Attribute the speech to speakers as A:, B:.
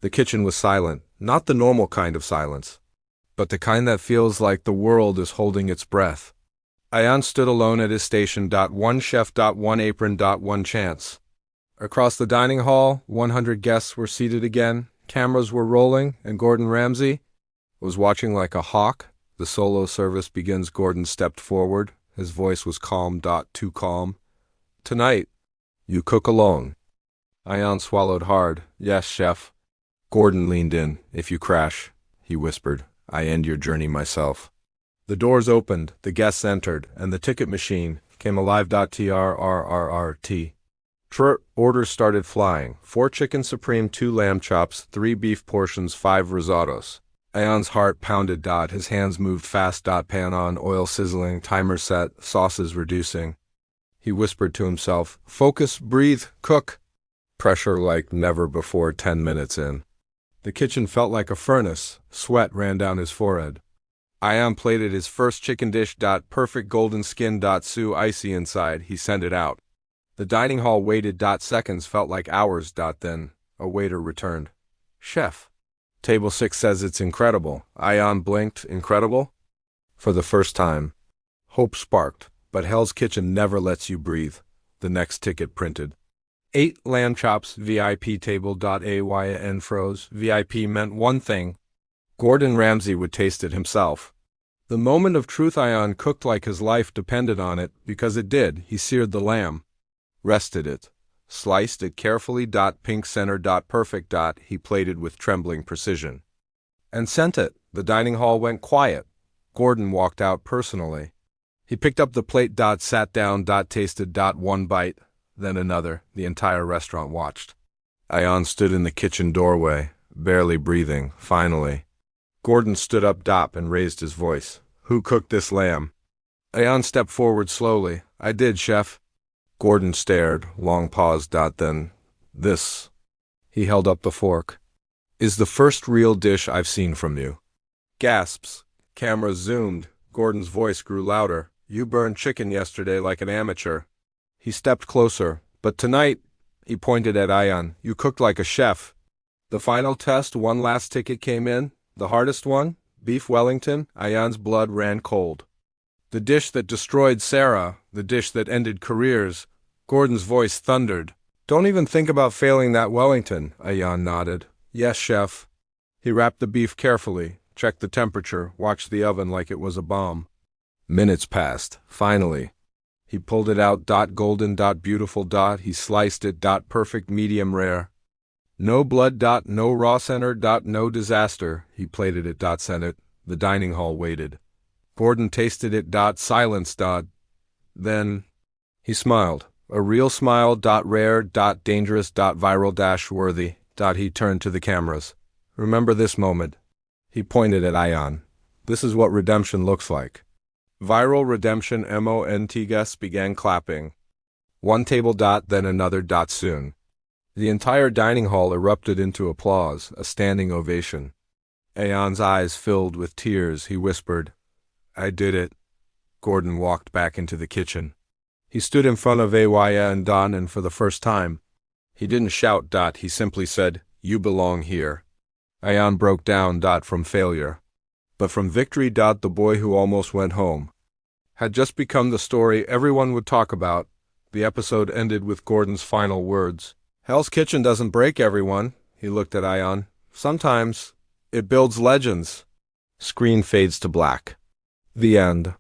A: The kitchen was silent, not the normal kind of silence, but the kind that feels like the world is holding its breath. Ayaan stood alone at his station. One chef. One apron. One chance. Across the dining hall, 100 guests were seated again, cameras were rolling, and Gordon Ramsay was watching like a hawk. The solo service begins. Gordon stepped forward. His voice was calm. Too calm. Tonight, you cook alone. Ayaan swallowed hard. Yes, chef. Gordon leaned in. If you crash, he whispered, I end your journey myself. The doors opened, the guests entered, and the ticket machine came alive. Trrrrrt. Orders started flying. 4 chicken supreme, 2 lamb chops, 3 beef portions, 5 risottos. Ayaan's heart pounded. His hands moved fast. Pan on, oil sizzling, timer set, sauces reducing. He whispered to himself, focus, breathe, cook. Pressure like never before. 10 minutes in. The kitchen felt like a furnace. Sweat ran down his forehead. Ayaan plated his first chicken dish. Perfect golden skin. So icy inside. He sent it out. The dining hall waited. Seconds felt like hours. Then a waiter returned. Chef. Table 6 says it's incredible. Ayaan blinked. Incredible? For the first time. Hope sparked, but Hell's Kitchen never lets you breathe. The next ticket printed. 8 lamb chops, VIP table. Ayaan froze. VIP meant one thing. Gordon Ramsay would taste it himself. The moment of truth. Ayaan cooked like his life depended on it, because it did. He seared the lamb. Rested it. Sliced it carefully. Pink center. Perfect. He plated with trembling precision. And sent it. The dining hall went quiet. Gordon walked out personally. He picked up the plate. Sat down. Tasted. One bite. Then another. The entire restaurant watched. Ayaan stood in the kitchen doorway, barely breathing. Finally, Gordon stood up. And raised his voice. Who cooked this lamb? Ayaan stepped forward slowly. I did, chef. Gordon stared. Long pause. Then, this. He held up the fork. Is the first real dish I've seen from you. Gasps. Cameras zoomed. Gordon's voice grew louder. You burned chicken yesterday like an amateur. He stepped closer. But tonight, he pointed at Ayaan, you cooked like a chef. The final test. One last ticket came in. The hardest one. Beef Wellington. Ayaan's blood ran cold. The dish that destroyed Sarah. The dish that ended careers. Gordon's voice thundered. Don't even think about failing that Wellington. Ayaan nodded. Yes, chef. He wrapped the beef carefully, checked the temperature, watched the oven like it was a bomb. Minutes passed. Finally, he pulled it out. Golden. Beautiful. He sliced it. Perfect medium rare. No blood. No raw center. No disaster. He plated it. Sent it. The dining hall waited. Gordon tasted it. Silence. Then he smiled. A real smile. Rare. Dangerous. Viral. Worthy. He turned to the cameras. Remember this moment. He pointed at Ayaan. This is what redemption looks like. Viral redemption. MONT. Guests began clapping. One table. Then another. Soon. The entire dining hall erupted into applause, a standing ovation. Ayaan's eyes filled with tears. He whispered, I did it. Gordon walked back into the kitchen. He stood in front of Ayaan and for the first time, he didn't shout. He simply said, you belong here. Ayaan broke down. From failure. But from victory. The boy who almost went home had just become the story everyone would talk about. The episode ended with Gordon's final words. Hell's Kitchen doesn't break everyone. He looked at Ayaan. Sometimes it builds legends. Screen fades to black. The end.